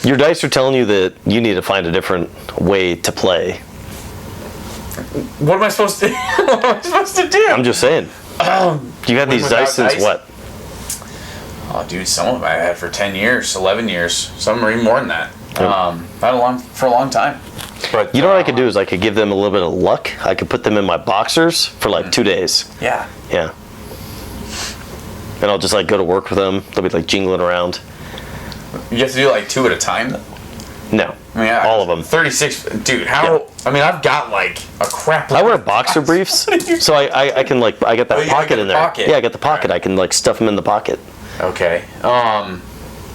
Your dice are telling you that you need to find a different way to play. What am I supposed to? What am I supposed to do? I'm just saying. You had these dice since what? Oh, dude, some of them I had for 10 years, 11 years. Some are even more than that. For a long time. But you know what I could do is I could give them a little bit of luck. I could put them in my boxers for like 2 days. Yeah. Yeah. And I'll just like go to work with them. They'll be like jingling around. You have to do like 2 at a time? No. I mean, all of them. 36. Dude, how? Yeah. I mean, I've got like a crap. I wear boxer briefs, so I can like, I get that pocket in there. Pocket. Yeah, I get the pocket. Right. I can like stuff them in the pocket. Okay.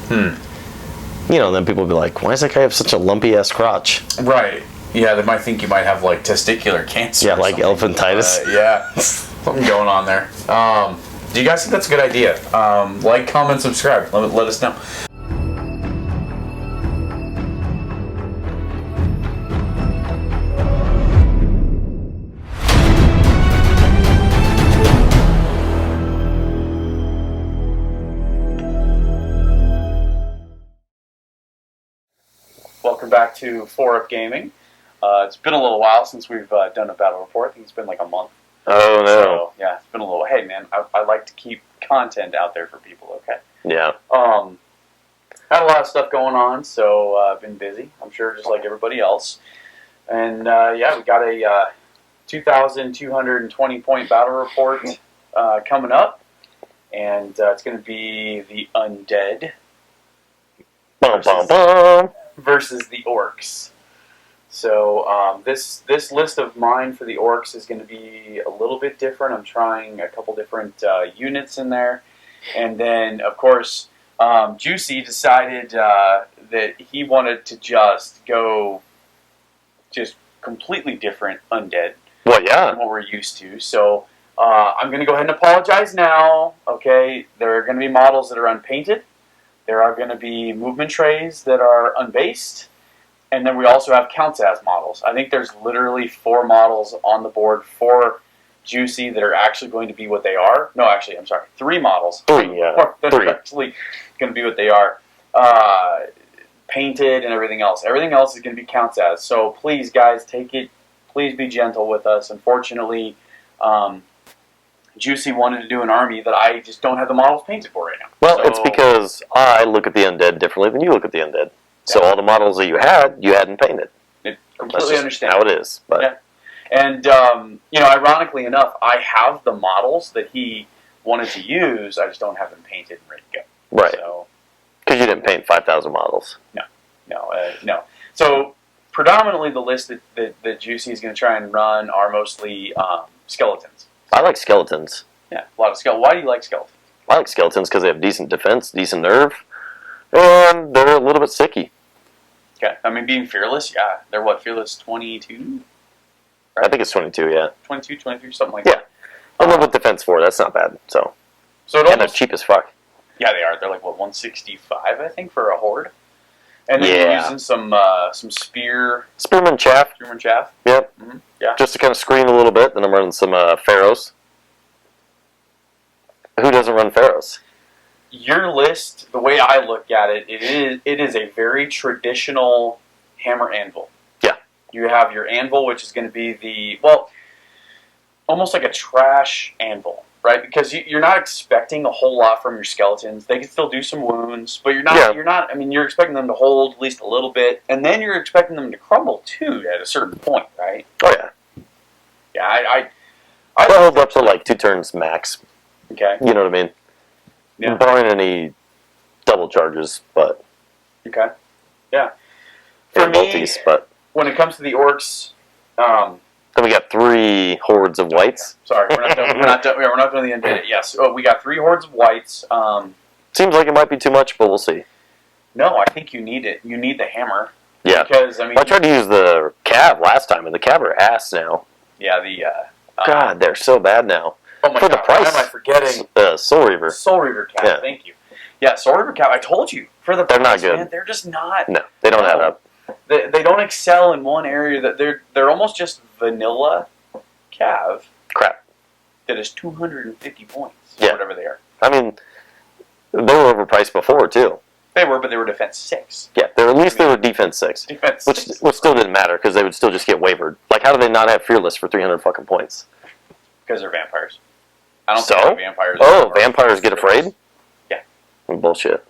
You know, then people will be like, why does that guy have such a lumpy ass crotch? Right. Yeah, they might think you might have like testicular cancer. Yeah, like elephantitis. Yeah. Something going on there. Do you guys think that's a good idea? Like, comment, subscribe. Let us know. Welcome back to 4Up Gaming. It's been a little while since we've done a battle report. I think it's been like a month. Oh, no. So, yeah, it's been a little... Hey, man, I like to keep content out there for people, okay? Yeah. Had a lot of stuff going on, so I've been busy. I'm sure just like everybody else. And, yeah, we got a 2,220-point battle report coming up. And it's going to be the Undead versus the Orcs. So this list of mine for the Orcs is going to be a little bit different. I'm trying a couple different units in there. And then, of course, Juicy decided that he wanted to just go just completely different Undead Well, yeah. than what we're used to. So I'm going to go ahead and apologize now. Okay, there are going to be models that are unpainted. There are going to be movement trays that are unbased. And then we also have counts as models. I think there's literally 4 models on the board for Juicy that are actually going to be what they are. No, actually, I'm sorry. 3 models. 3, yeah. That are actually going to be what they are. Painted and everything else. Everything else is going to be counts as. So please, guys, take it. Please be gentle with us. Unfortunately, Juicy wanted to do an army that I just don't have the models painted for right now. Well, it's because I look at the Undead differently than you look at the Undead. So all the models that you hadn't painted. It completely understand how it is. But. Yeah. And, you know, ironically enough, I have the models that he wanted to use. I just don't have them painted and ready to go. Right. So, because you didn't paint 5,000 models. No. So predominantly the list that Juicy is going to try and run are mostly skeletons. I like skeletons. Yeah, a lot of skeletons. Why do you like skeletons? I like skeletons because they have decent defense, decent nerve, and they're a little bit sicky. Okay, I mean, being fearless, yeah. They're what, fearless 22? Right? I think it's 22, yeah. 22, 23, something like that. Yeah. A little bit defense 4, that's not bad. So it and they're cheap as fuck. Yeah, they are. They're like, what, 165, I think, for a horde? And then you're using some Spearman chaff. Spearman chaff? Yep. Mm-hmm. Yeah. Just to kind of screen a little bit, then I'm running some pharaohs. Who doesn't run pharaohs? Your list, the way I look at it, it is a very traditional hammer anvil. Yeah. You have your anvil, which is going to be almost like a trash anvil, right? Because you're not expecting a whole lot from your skeletons. They can still do some wounds, but you're not. I mean, you're expecting them to hold at least a little bit, and then you're expecting them to crumble too at a certain point, right? Oh yeah. Yeah, I'll hold up to like 2 turns max. Okay. You know what I mean? Yeah. Barring any double charges, but okay. Yeah. For me, multis, but when it comes to the Orcs, then we got 3 hordes of whites. Sorry, we're not done. We're not done the Undead. Yes, we got 3 hordes of whites. Seems like it might be too much, but we'll see. No, I think you need it. You need the hammer. Yeah. Because I mean, I tried to use the cav last time, and the cav are ass now. Yeah. God, they're so bad now. Oh my God! The price, why am I forgetting? Soul Reaver. Soul Reaver cav. Yeah. Thank you. Yeah, Soul Reaver cav. I told you for the they're price, not good. Man, they're just not. No, they don't add up. They don't excel in one area. That they're almost just vanilla cav. Crap. That is 250 points. Yeah. Or whatever they are. I mean, they were overpriced before too. They were, but they were defense 6. Yeah, they Or at least they were defense 6. Defense Which 6. still didn't matter, because they would still just get wavered. Like, how do they not have Fearless for 300 fucking points? Because they're vampires. I don't So? think vampires. Oh, vampires get afraid? Yeah. Bullshit.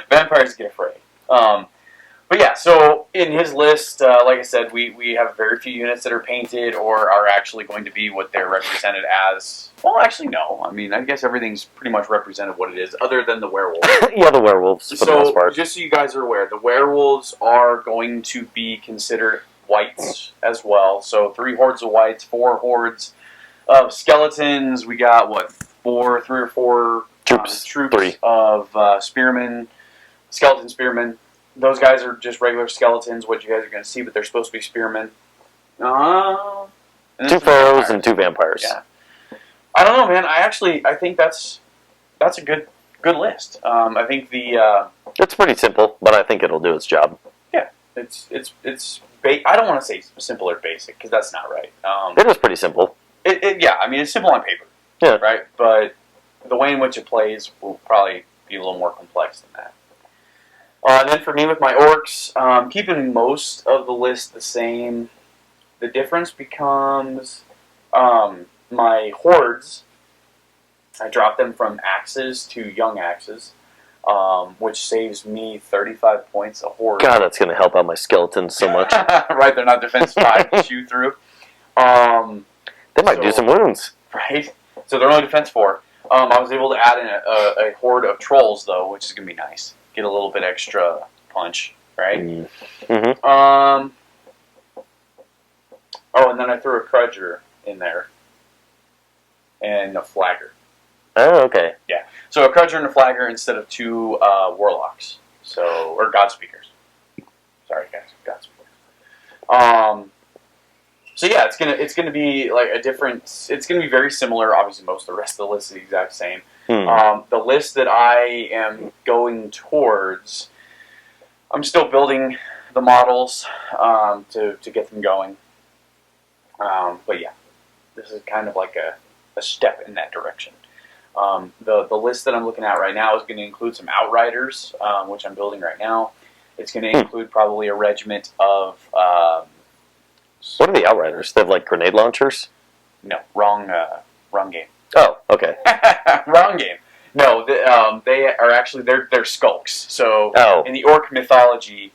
Vampires get afraid. But yeah, so in his list, like I said, we have very few units that are painted or are actually going to be what they're represented as. Well, actually, no. I mean, I guess everything's pretty much represented what it is, other than the werewolf. Yeah, the werewolves, for the most part. Just so you guys are aware, the werewolves are going to be considered whites as well. So 3 hordes of whites, 4 hordes of skeletons. We got, what, 3 or 4 troops 3 of spearmen, skeleton spearmen. Those guys are just regular skeletons, what you guys are going to see, but they're supposed to be spearmen. 2 pharaohs and 2 vampires. Yeah. I don't know, man. I think that's a good list. I think it's pretty simple, but I think it'll do its job. Yeah, it's I don't want to say simple or basic, because that's not right. It is pretty simple. Yeah, I mean, it's simple on paper. Yeah. Right? But the way in which it plays will probably be a little more complex than that. And then for me with my orcs, keeping most of the list the same, the difference becomes my hordes. I drop them from axes to young axes, which saves me 35 points a horde. God, that's going to help out my skeletons so much. Right, they're not defense 5 to chew through. They might do some wounds. Right? So they're only defense 4. I was able to add in a horde of trolls, though, which is going to be nice. Get a little bit extra punch, right? Mm-hmm. Oh, and then I threw a Crudger in there. And a Flagger. Oh, okay. Yeah. So a Crudger and a Flagger instead of 2 Warlocks. Or God Speakers. Sorry, guys. God Speakers. So yeah, it's gonna be like a different. It's gonna be very similar. Obviously, most of the rest of the list is the exact same. The list that I am going towards, I'm still building the models to get them going. But yeah, this is kind of like a step in that direction. The list that I'm looking at right now is going to include some Outriders, which I'm building right now. It's going to include probably a regiment of. What are the Outriders? They have like grenade launchers? No, wrong game. Oh, okay. Wrong game. No, they are actually they're skulks. So in the orc mythology,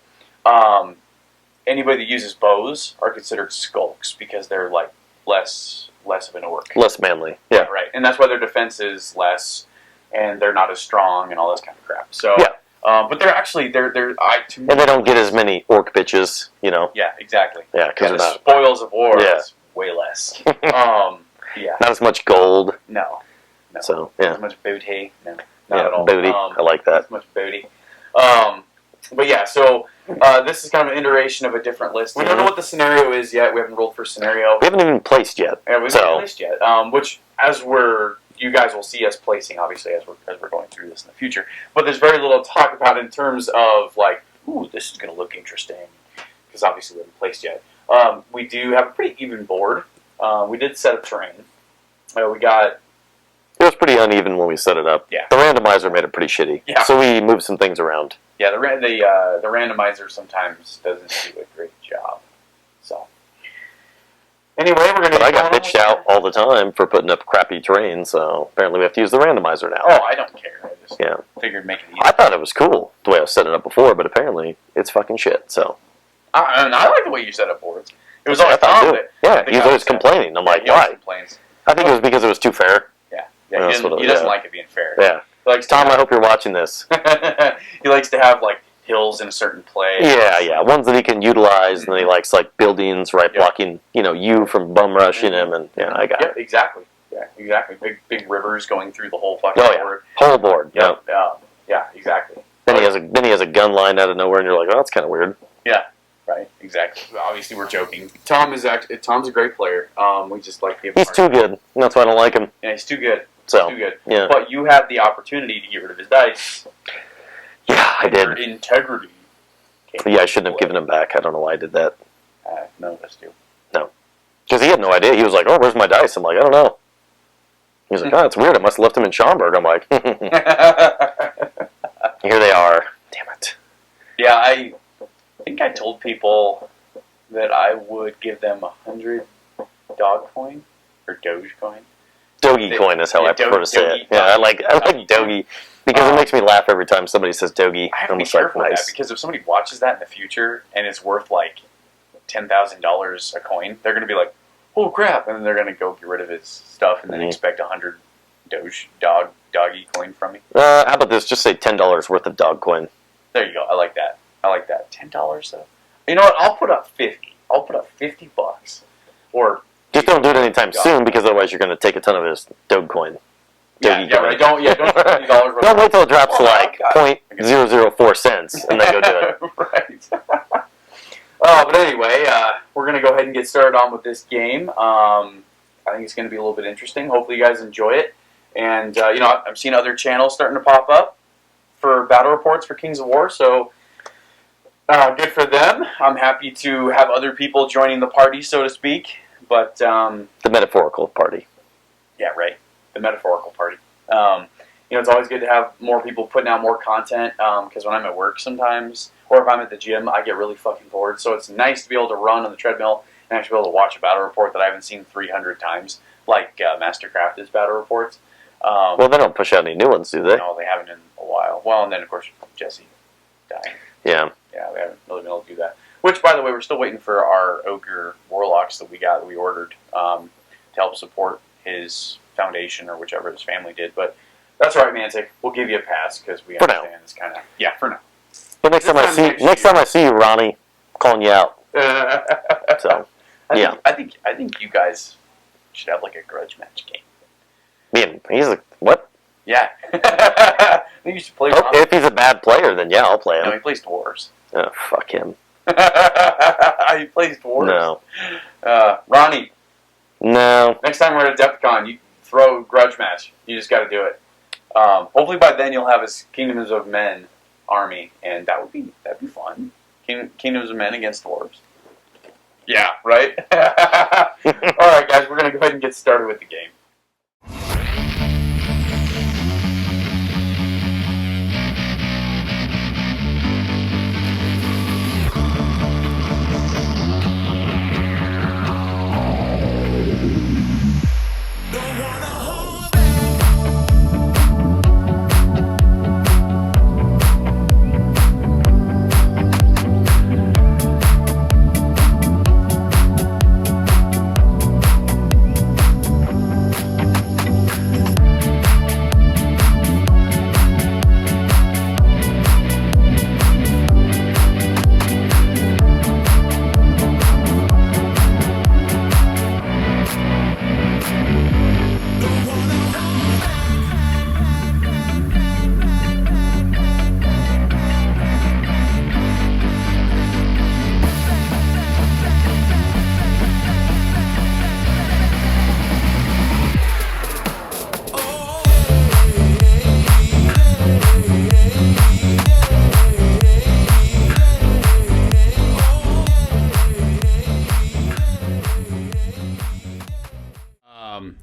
anybody that uses bows are considered skulks because they're like less of an orc. Less manly. Yeah. Right. And that's why their defense is less, and they're not as strong and all this kind of crap. So yeah. But they're actually to me, and they don't get as many orc bitches, you know. Yeah, exactly. Yeah, because the spoils of war is way less. Yeah. Not as much gold. No. So yeah. Not as much booty. No. Not at all. Booty. I like that. Not as much booty. But yeah, so this is kind of an iteration of a different list. We don't know what the scenario is yet. We haven't rolled for scenario. We haven't even placed yet. Yeah, we haven't placed yet. Which, you guys will see us placing, obviously, as we're going through this in the future. But there's very little to talk about in terms of, like, ooh, this is going to look interesting. Because obviously we haven't placed yet. We do have a pretty even board. We did set up terrain. It was pretty uneven when we set it up. Yeah. The randomizer made it pretty shitty. Yeah. So we moved some things around. Yeah, the randomizer sometimes doesn't do a great job. So anyway, we're gonna. But I got bitched out all the time for putting up crappy terrain, so apparently we have to use the randomizer now. Oh, I don't care. I just figured make it easy. I thought it was cool the way I was setting it up before, but apparently it's fucking shit. So. I like the way you set up boards. It was always Tom. Yeah, he was always complaining. I'm like, why? Complains. I think it was because it was too fair. Yeah, he doesn't like it being fair. Yeah. Tom, I hope you're watching this. He likes to have, like, hills in a certain place. Yeah. Ones that he can utilize, and then he likes, like, buildings, right, blocking, you from bum rushing him, and, I got it. Exactly. Yeah, exactly. Big rivers going through the whole fucking board. Whole board, yeah. Yeah, exactly. Then he has a gun line out of nowhere, and you're like, oh, that's kind of weird. Yeah. Right, exactly. Obviously, we're joking. Tom's a great player. We just like to give him He's too good. That's why I don't like him. Yeah, he's too good. So, too good. Yeah. But you had the opportunity to get rid of his dice. Yeah, I did. Your integrity. Yeah, I shouldn't have given him back. I don't know why I did that. None of us do. No. Because he had no idea. He was like, oh, where's my dice? I'm like, I don't know. He was like, oh, that's weird. I must have left him in Schaumburg. I'm like, here they are. Damn it. Yeah, I think I told people that I would give them 100 dog coin or Doge coin. Doge coin is how I prefer to say it. Yeah, I like Doge because it makes me laugh every time somebody says Doge. I have to be Almost like careful with that nice. because if somebody watches that in the future and it's worth like $10,000 a coin, they're going to be like, "Oh crap!" and then they're going to go get rid of his stuff and then expect 100 doggy coin from me. How about this? Just say $10 worth of dog coin. There you go. I like that. $10 though. You know what? I'll put up 50. I'll put up $50. Or just don't do it anytime soon because otherwise you're going to take a ton of his Doge coin. Yeah, right. Don't put $50. Don't wait till it drops to like 0.004 cents and then go do it. Right. But anyway, we're going to go ahead and get started on with this game. I think it's going to be a little bit interesting. Hopefully you guys enjoy it. And, I've seen other channels starting to pop up for battle reports for Kings of War, so good for them. I'm happy to have other people joining the party, so to speak. But the metaphorical party. Yeah, right. The metaphorical party. It's always good to have more people putting out more content because when I'm at work sometimes, or if I'm at the gym, I get really fucking bored. So it's nice to be able to run on the treadmill and actually be able to watch a battle report that I haven't seen 300 times, like Mastercrafted's battle reports. Well, they don't push out any new ones, do they? No, they haven't in a while. Well, and then, of course, Jesse died. Yeah. Yeah, we haven't really been able to do that. Which, by the way, we're still waiting for our Ogre Warlocks that we ordered to help support his foundation or whichever his family did. But that's all right, Mantic. We'll give you a pass because we understand it's kind of... Yeah, for now. But next time I see you, Ronnie, I'm calling you out. So, yeah. I think you guys should have like a grudge match game. Man, he's like, what? Yeah. I think you should play Ronnie. If he's a bad player, then yeah, I'll play him. No, he plays dwarves. Oh, fuck him. He plays dwarves? No. Ronnie. No. Next time we're at Adepticon, you throw a grudge match. You just got to do it. Hopefully by then you'll have his Kingdoms of Men army, and that'd be fun. Kingdoms of Men against dwarves. Yeah, right? Alright guys, we're going to go ahead and get started with the game.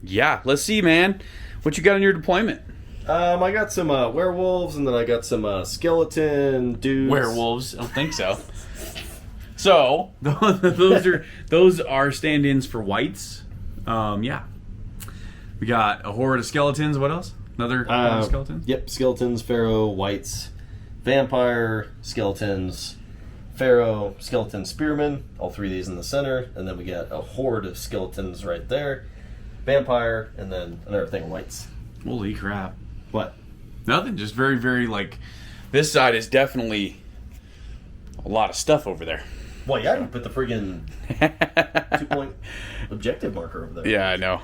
Yeah, let's see, man. What you got in your deployment? I got some werewolves, and then I got some skeleton dudes. Werewolves? I don't think so. So those are stand-ins for whites. Yeah. We got a horde of skeletons. What else? Another horde of skeletons? Yep, skeletons, pharaoh, whites, vampire, skeletons, pharaoh, skeleton, spearmen. All three of these in the center, and then we got a horde of skeletons right there. Vampire, and then another thing of whites. Holy crap. What? Nothing. Just very, very, this side is definitely a lot of stuff over there. Well, yeah, you put the friggin' 2-point objective marker over there. Yeah, I know.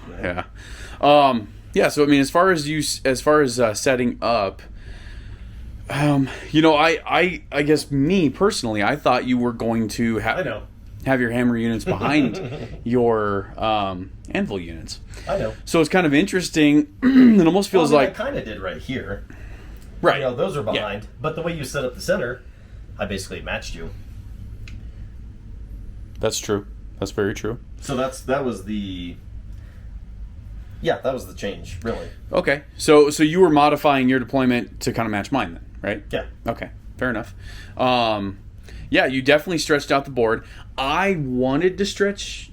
Yeah. So I mean, as far as setting up, I guess me personally, I thought you were going to have your hammer units behind your anvil units. I know. So it's kind of interesting. It almost feels like I kind of did right here. Right. Those are behind. Yeah. But the way you set up the center, I basically matched you. That's true. That's very true. So that was the change, really. Okay. So you were modifying your deployment to kind of match mine then, right? Yeah. Okay. Fair enough. Yeah, you definitely stretched out the board. I wanted to stretch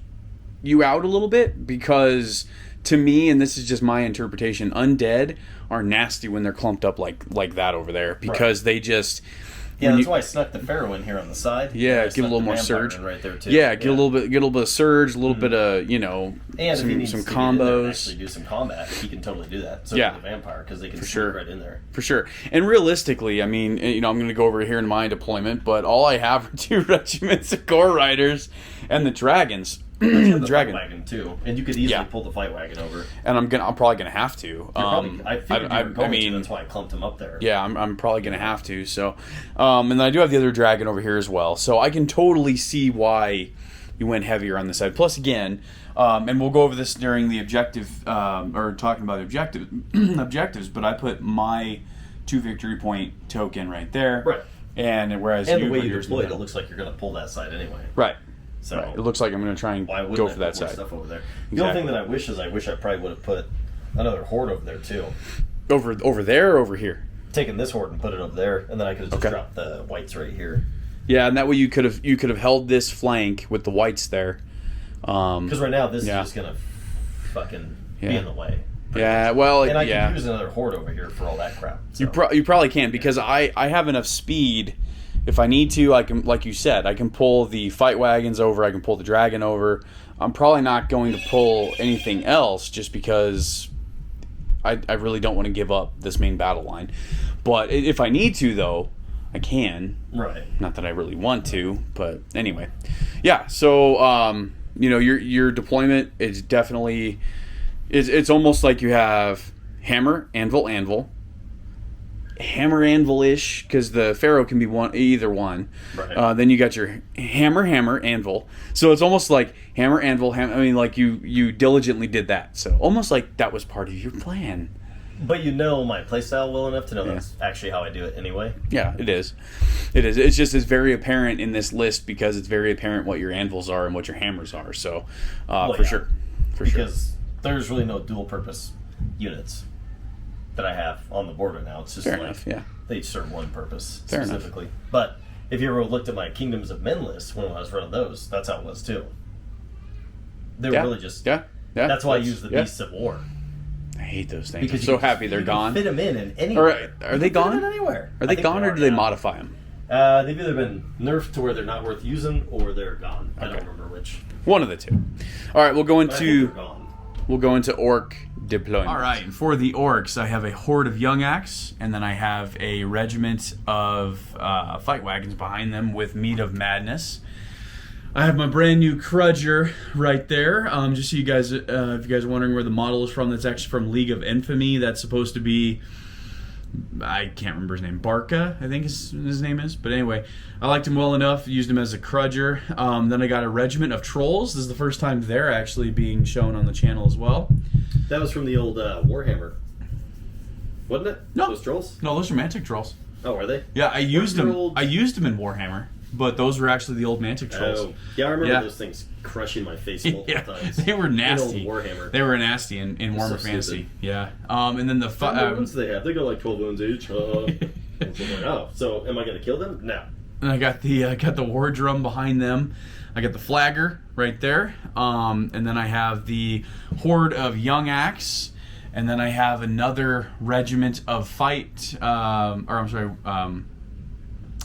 you out a little bit because, to me, and this is just my interpretation, undead are nasty when they're clumped up like that over there because they just... Yeah, that's why I snuck the Pharaoh in here on the side. Yeah, and give a little the more Vampire surge. in right there too. Yeah, get a little bit of surge, a little bit of and some if he needs some to get in there and combos. actually do some combat, he can totally do that. So Yeah. can the Vampire, because they can sneak sure. right in there. For sure. And realistically, I mean, I'm going to go over here in my deployment, but all I have are 2 regiments of Gore Riders and the Dragons. The Dragon. Fight Wagon too, and you could easily pull the Fight Wagon over. And I'm probably gonna have to. I figured you were going to. That's why I clumped him up there. Yeah, I'm probably gonna have to. So, and then I do have the other dragon over here as well. So I can totally see why you went heavier on this side. Plus, again, and we'll go over this during the objective or talking about the objectives. But I put my 2 victory point token right there. Right. And whereas and you the way put you yours deploy in it, the it looks like you're going to pull that side anyway. Right. So right. It looks like I'm going to try and why go for that I put more side. stuff over there? The Exactly. only thing that I wish I probably would have put another horde over there too. Over there or over here? Taken this horde and put it over there, and then I could have just dropped the whites right here. Yeah, and that way you could have held this flank with the whites there. Because right now this is just gonna fucking be in the way. Yeah, well, and I can use another horde over here for all that crap. So. You probably can because I have enough speed. If I need to, I can, like you said, I can pull the fight wagons over. I can pull the dragon over. I'm probably not going to pull anything else just because I really don't want to give up this main battle line. But if I need to, though, I can. Right. Not that I really want to, but anyway. Yeah, so, your deployment is definitely... It's almost like you have hammer, anvil, hammer, anvil-ish, because the Pharaoh can be either one. Right. Then you got your hammer, anvil. So it's almost like hammer, anvil, like you diligently did that. So almost like that was part of your plan. But you know my playstyle well enough to know that's actually how I do it anyway. Yeah, it is. It's just it's very apparent in this list because it's very apparent what your anvils are and what your hammers are. So for sure. Because there's really no dual purpose units that I have on the board right now. It's just Fair like enough, yeah. they serve one purpose Fair specifically. Enough. But if you ever looked at my Kingdoms of Men list when I was running those, that's how it was too. They were really just That's why I use the Beasts of War. I hate those things. Because I'm so happy they're gone. Fit them in anywhere. Are they gone? Anywhere. Are they gone or do they modify them? They've either been nerfed to where they're not worth using or they're gone. I don't remember which. One of the two. All right, we'll go But I think they're gone. We'll go into orc deployment. All right, for the orcs, I have a horde of young axe, and then I have a regiment of fight wagons behind them with meat of madness. I have my brand new Crudger right there. Just so you guys, if you guys are wondering where the model is from, that's actually from League of Infamy. That's supposed to be, I can't remember his name, Barca, I think his name is. But anyway, I liked him well enough, used him as a Crudger. Then I got a regiment of trolls. This is the first time they're actually being shown on the channel as well. That was from the old Warhammer, wasn't it? No. Those trolls? No, those are Mantic trolls. Oh, are they? Yeah, I used them. old- I used them in Warhammer, but those were actually the old Mantic trolls. Oh, yeah, I remember Yeah. those things crushing my face multiple Yeah, times. they were nasty. In old Warhammer. They were nasty in Warhammer so Fantasy. stupid. Yeah. And then the How many wounds do they have? They go like 12 wounds each. So am I going to kill them? No. and I got the war drum behind them. I got the flagger right there. And then I have the horde of young axe. And then I have another regiment of fight. Why do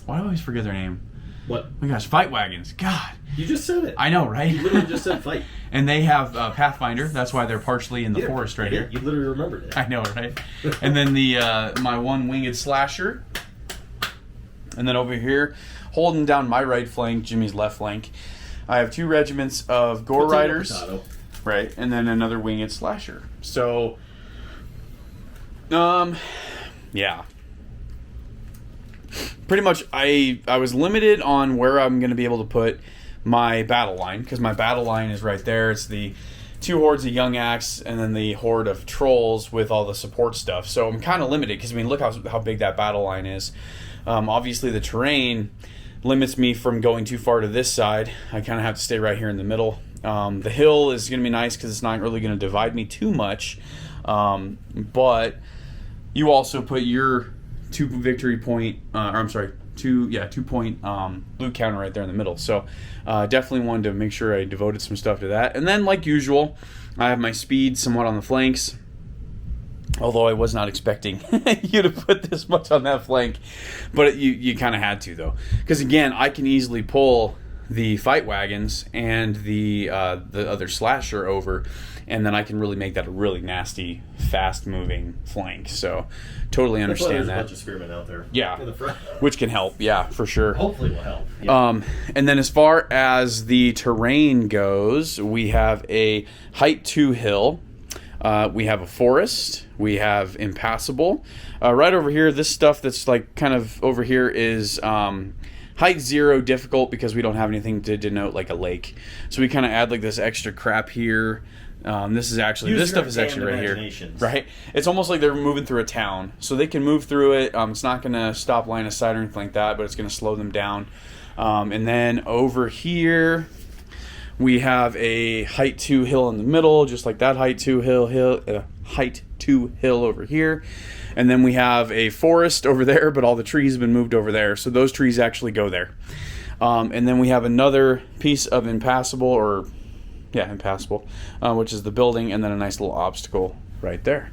I always forget their name? What? Oh my gosh, fight wagons. God. You just said it. I know, right? You literally just said fight. And they have Pathfinder. That's why they're partially in the Yeah, forest right yeah, here. You literally remembered it. I know, right? And then the my one winged slasher. And then over here, holding down my right flank, Jimmy's left flank, I have 2 regiments of Gore Potato, Riders. potato. Right, and then another winged slasher. So, yeah. Pretty much, I was limited on where I'm going to be able to put my battle line, because my battle line is right there. It's the 2 hordes of young axe, and then the horde of trolls with all the support stuff. So I'm kind of limited, because I mean, look how big that battle line is. Obviously, the terrain limits me from going too far to this side. I kind of have to stay right here in the middle. The hill is going to be nice because it's not really going to divide me too much. But you also put your 2 victory point, 2-point loot counter right there in the middle. So definitely wanted to make sure I devoted some stuff to that. And then, like usual, I have my speed somewhat on the flanks. Although I was not expecting you to put this much on that flank, but you kind of had to, though, because again, I can easily pull the fight wagons and the other slasher over, and then I can really make that a really nasty, fast-moving flank. So, totally understand that. There's a bunch of spearmen out there. Yeah, in the front. which can help. Yeah, for sure. Hopefully, will help. Yeah. And then as far as the terrain goes, we have a height 2 hill. We have a forest. We have impassable. Right over here, this stuff that's like kind of over here is height 0 difficult because we don't have anything to denote like a lake. So we kind of add like this extra crap here. This stuff is actually right here, right? It's almost like they're moving through a town, so they can move through it. It's not going to stop line of sight or anything like that, but it's going to slow them down. And then over here, we have a height 2 hill in the middle, just like that height 2 hill over here. And then we have a forest over there, but all the trees have been moved over there, so those trees actually go there. And then we have another piece of impassable, which is the building, and then a nice little obstacle right there.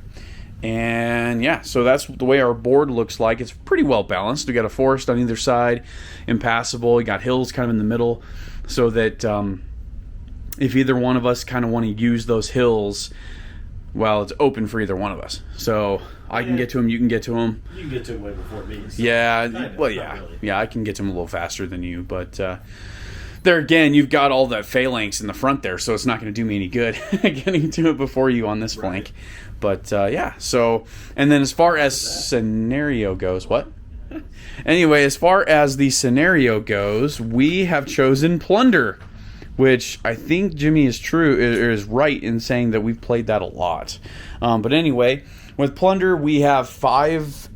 And yeah, so that's the way our board looks like. It's pretty well balanced. We got a forest on either side, impassable. We got hills kind of in the middle, so that if either one of us kind of want to use those hills, well, it's open for either one of us. So I can get to him, you can get to him. You can get to him way before me. So yeah, really. Yeah, I can get to him a little faster than you, but there again, you've got all the phalanx in the front there, so it's not going to do me any good getting to it before you on this flank. But yeah, so, and then as far as scenario goes, what? Anyway, as far as the scenario goes, we have chosen Plunder, which I think Jimmy is right in saying that we've played that a lot. But anyway, with Plunder, we have 5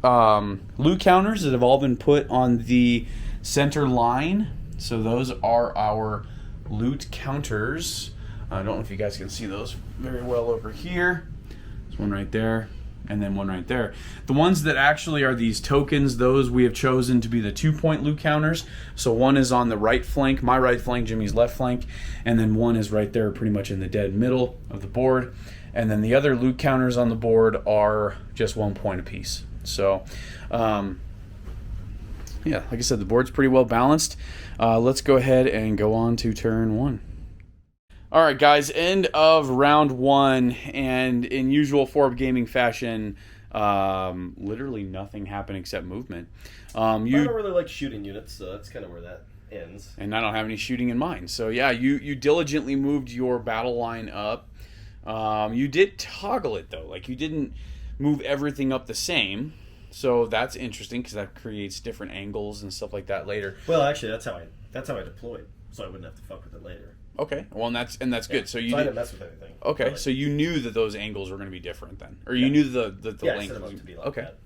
loot counters that have all been put on the center line. So those are our loot counters. I don't know if you guys can see those very well over here. There's one right there, and then one right there. The ones that actually are these tokens, those we have chosen to be the 2-point loot counters. So one is on the right flank, my right flank, Jimmy's left flank, and then one is right there pretty much in the dead middle of the board. And then the other loot counters on the board are just 1 point apiece. So, yeah, like I said, the board's pretty well balanced. Let's go ahead and go on to turn 1. All right, guys, end of round 1, and in usual Forb Gaming fashion, literally nothing happened except movement. I don't really like shooting units, so that's kind of where that ends. And I don't have any shooting in mind. So yeah, you diligently moved your battle line up. You did toggle it though, like you didn't move everything up the same. So that's interesting because that creates different angles and stuff like that later. Well, actually, that's how I deployed, so I wouldn't have to fuck with it later. Okay, well, and that's good. So you I didn't mess with anything. Okay, really. So you knew that those angles were going to be different then, or you knew the length set them was up to be like okay. that.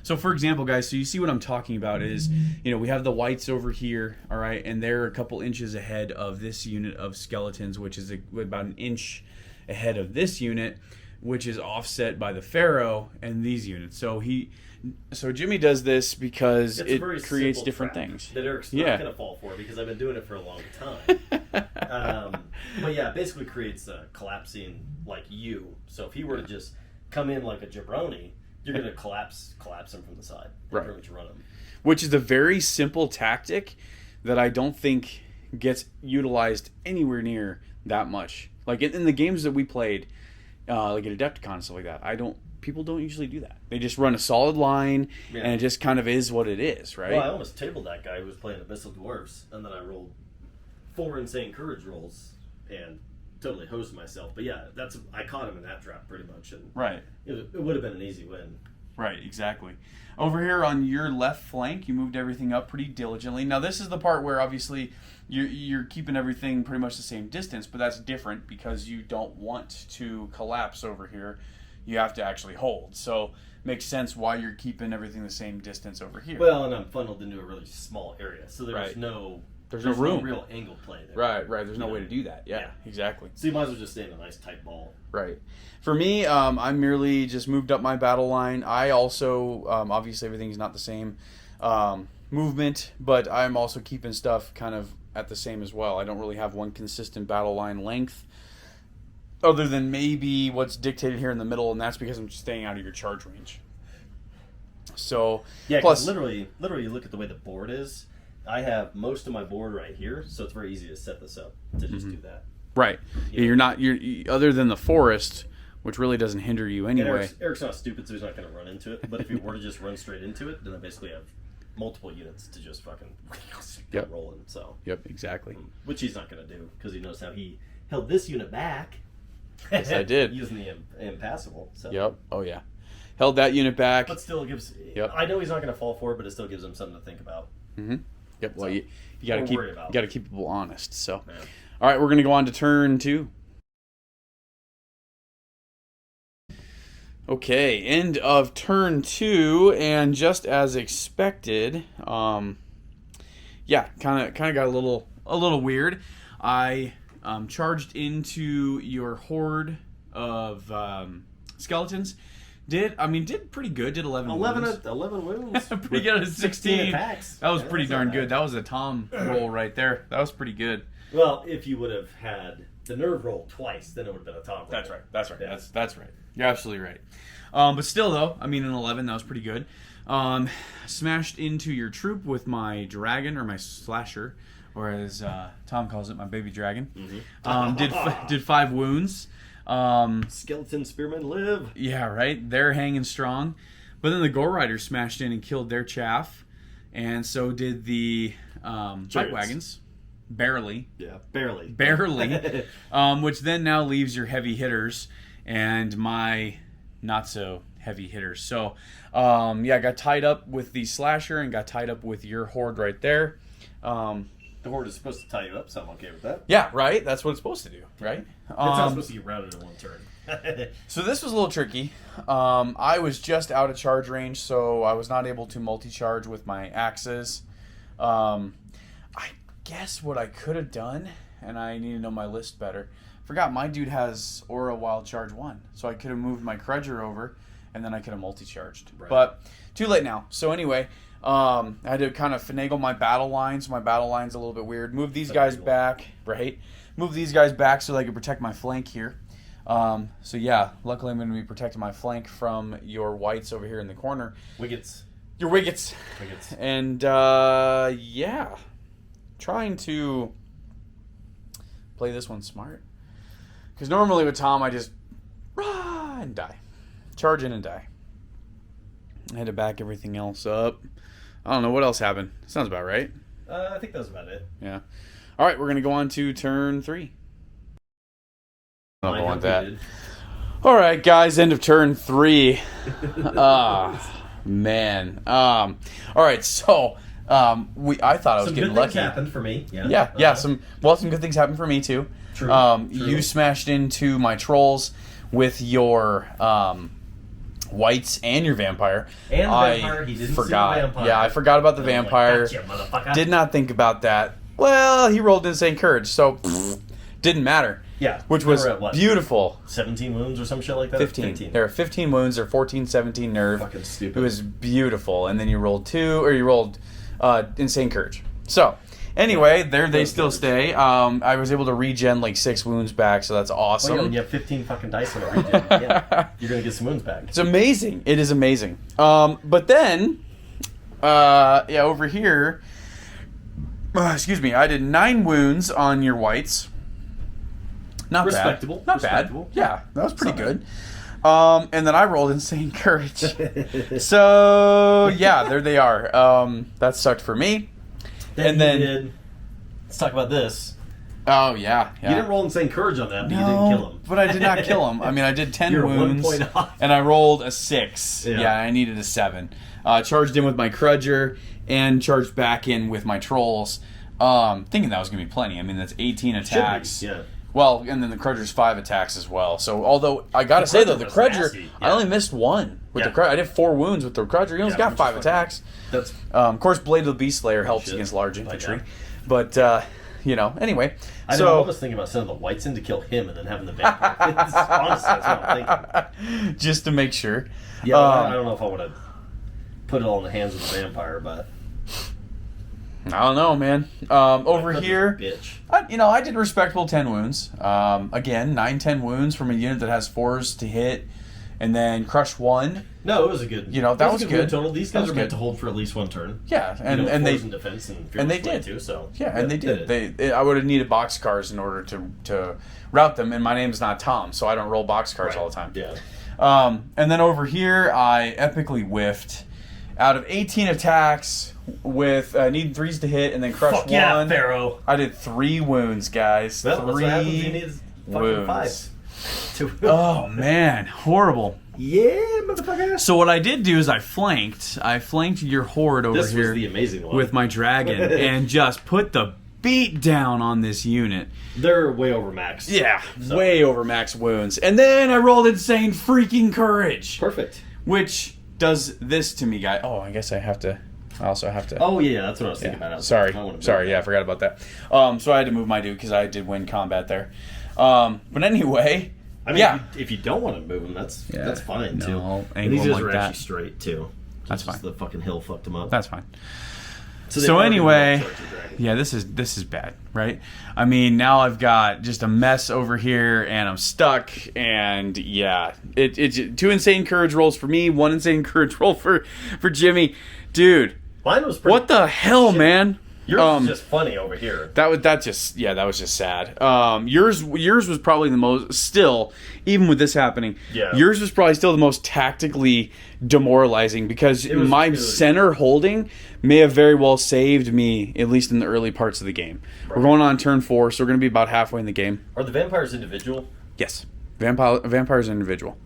So for example, guys, so you see what I'm talking about is, we have the whites over here, all right, and they're a couple inches ahead of this unit of skeletons, which is about an inch ahead of this unit, which is offset by the Pharaoh and these units. So Jimmy does this because it creates different things. That Eric's not going to fall for because I've been doing it for a long time. But yeah, it basically creates a collapsing like U. So if he were to just come in like a jabroni, you're going to collapse him from the side. Right. Pretty much run him. Which is a very simple tactic that I don't think gets utilized anywhere near that much. Like in the games that we played, like at Adepticon and stuff like that, people don't usually do that. They just run a solid line, and it just kind of is what it is, right? Well, I almost tabled that guy who was playing Abyssal Dwarves, and then I rolled 4 insane courage rolls and totally hosed myself. But yeah, I caught him in that trap pretty much, and right. It would have been an easy win. Right, exactly. Over here on your left flank, you moved everything up pretty diligently. Now this is the part where obviously you're keeping everything pretty much the same distance, but that's different because you don't want to collapse over here. You have to actually hold. So makes sense why you're keeping everything the same distance over here. Well, and I'm funneled into a really small area, so there's no room. No real angle play there. Right. There's no way to do that. Yeah, exactly. So you might as well just stay in a nice tight ball. Right. For me, I merely just moved up my battle line. I also, obviously everything's not the same. movement, but I'm also keeping stuff kind of at the same as well. I don't really have one consistent battle line length, other than maybe what's dictated here in the middle, and that's because I'm staying out of your charge range. So Yeah, plus literally, you look at the way the board is. I have most of my board right here, so it's very easy to set this up to just do that. right, you're not other than the forest, which really doesn't hinder you And anyway. Eric's not stupid, so he's not going to run into it. But if he were to just run straight into it, then I basically have multiple units to just fucking get rolling. So Yep, exactly. which he's not going to do because he knows how he held this unit back. Yes, I did. Using the impassable. So. Yep. Oh yeah. Held that unit back. But still gives. Yep. I know he's not going to fall for it, but it still gives him something to think about. Mm-hmm. Yep. Well, So, you got to don't keep worry about got to keep people honest. So, Man. all right, we're gonna go on to turn 2. Okay, end of turn 2, and just as expected, yeah, kind of got a little weird. I charged into your horde of skeletons. Did pretty good. Did 11 wounds. 11 wounds. Pretty good at 16 attacks. That was Yeah, pretty that's not darn bad. good. That was a Tom roll right there. That was pretty good. Well, if you would have had the nerve roll twice, then it would have been a top roll. That's right. That's right. Yeah. That's right. You're absolutely right. But still, though, an 11, that was pretty good. Smashed into your troop with my dragon, or my slasher, or as Tom calls it, my baby dragon. Mm-hmm. Did 5 wounds. Skeleton spearmen live. Yeah, right. They're hanging strong. But then the Gore Riders smashed in and killed their chaff, and so did the fight wagons. Barely. Yeah, barely. Which then now leaves your heavy hitters and my not so heavy hitters. So, I got tied up with the slasher and got tied up with your horde right there. The horde is supposed to tie you up, so I'm okay with that. Yeah, right? That's what it's supposed to do, right? It's not supposed to get routed in one turn. So this was a little tricky. I was just out of charge range, so I was not able to multi-charge with my axes. I guess what I could have done, and I need to know my list better. Forgot my dude has Aura Wild Charge 1, so I could have moved my Crudger over, and then I could have multi-charged. Right. But too late now. So anyway, I had to kind of finagle my battle lines. My battle line's a little bit weird. Move these guys back, right? Move these guys back so that I can protect my flank here. So yeah, luckily I'm going to be protecting my flank from your whites over here in the corner. Wiggets. Your Wiggets. And yeah, trying to play this one smart. Because normally with Tom, I just rah and die. Charge in and die. I had to back everything else up. I don't know what else happened. Sounds about right. I think that was about it. Yeah. All right, we're going to go on to turn 3. I don't want that. All right, guys, end of turn 3. Man. All right, so I thought I was Some getting good lucky. things happened for me. Yeah. Some good things happened for me too. True. You smashed into my trolls with your whites and your vampire. And the vampire, he didn't forgot. see the vampire. Yeah, I forgot about the And I'm like, vampire. gotcha, motherfucker. Did not think about that. Well, he rolled insane courage, so didn't matter. Yeah. Which was They were at what? beautiful. 17 wounds or some shit like that? 15. There are 15 wounds or 14, 17 nerve. Fucking stupid. It was beautiful. And then you rolled insane courage. So, anyway, there they still stay. I was able to regen like 6 wounds back, so that's awesome. Well, yeah, when you have 15 fucking dice in a region, yeah, you're going to get some wounds back. It's amazing. It is amazing. But then, over here, I did 9 wounds on your whites. Not Respectable. bad. Not Respectable. bad. Yeah, that was pretty Not good. And then I rolled insane courage. So, yeah, there they are. That sucked for me. And then let's talk about this. Oh, yeah. You didn't roll insane courage on that, but you didn't kill him. But I did not kill him. I mean, I did 10 You're 1 wounds, point off. and I rolled a 6. Yeah. Yeah, I needed a 7. Charged in with my Crudger, and charged back in with my Trolls, thinking that was going to be plenty. I mean, that's 18 attacks. Should be, yeah. Well, and then the Crudger's 5 attacks as well. So, although, I gotta say, though, the was Crudger, nasty, I yeah. only missed 1 with Yeah. the Crudger. I did 4 wounds with the Crudger. He only Yeah, got which 5 is fucking- attacks. That's Of course, Blade of the Beast Slayer helps shit. against large Like infantry. that. But, anyway. I know. I was thinking about sending the whites in to kill him and then having the vampire. Honestly, that's what I'm thinking. Just to make sure. Yeah, I don't know if I want to put it all in the hands of the vampire, but I don't know, man. Over That here, bitch. I did respectable 10 wounds. Again, 9-10 wounds from a unit that has 4s to hit, and then crush 1. No, it was a good. That was a good. wound total. These That guys was are meant good. to hold for at least one turn. Yeah, and And they in defense and they play did. too. So and they did. I would have needed boxcars in order to route them, and my name's not Tom, so I don't roll boxcars Right. all the time. Yeah. And then over here, I epically whiffed. Out of 18 attacks with needing 3s to hit and then crush Fuck 1. yeah, Pharaoh. I did 3 wounds, guys. Well, that's 3 what happens. You need fucking wounds. 5. Oh man, horrible. Yeah, motherfucker. So what I did do is I flanked your horde over This here was the amazing one. with my dragon and just put the beat down on this unit. They're way over max. Yeah, So- way over max wounds. And then I rolled insane freaking courage, Perfect. which does this to me, guy. Oh, I guess I also have to. Oh yeah, that's what I was thinking about. I was Sorry, like, I wanna sorry. build Yeah, I that. forgot about that. So I had to move my dude because I did win combat there. But anyway, I mean, yeah. if you don't want to move them, that's fine No, too. I'll And angle these them guys like are that. actually straight too. That's Just fine. The fucking hill fucked them up. That's fine. they So are gonna anyway, charge your dragon. yeah, this is bad, right? I mean, now I've got just a mess over here, and I'm stuck, and yeah, it's 2 insane courage rolls for me, 1 insane courage roll for Jimmy, dude. Mine was pretty. What the hell, man? Yours is just funny over here. That was just sad. Yours was probably the most, still, even with this happening. Yeah. Yours was probably still the most tactically demoralizing because was my really- center holding may have very well saved me, at least in the early parts of the game. We're going on turn 4, so we're going to be about halfway in the game. Are the vampires individual? Yes, vampires are individual.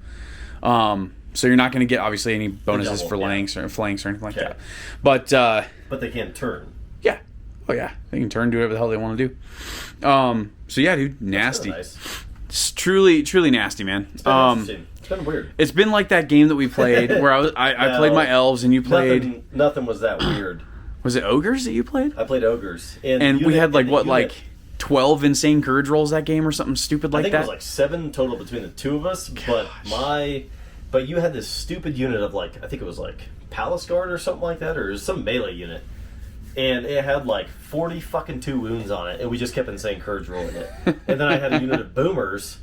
So you're not going to get obviously any bonuses double, for yeah. flanks or anything like Okay. that. But But they can turn. yeah. Oh yeah, they can turn, do whatever the hell they want to do. So yeah, dude, nasty. That's kinda nice. It's truly nasty, man. It's been interesting. It's been weird. It's been like that game that we played where I played my elves and you played. Nothing was that weird. Was it ogres that you played? I played ogres, And we had 12 insane courage rolls that game or something stupid I like think that. it was like 7 total between the two of us. But you had this stupid unit of I think it was like Palace Guard or something like that, or some melee unit. And it had like 40 fucking 2 wounds on it, and we just kept insane courage rolling it. And then I had a unit of boomers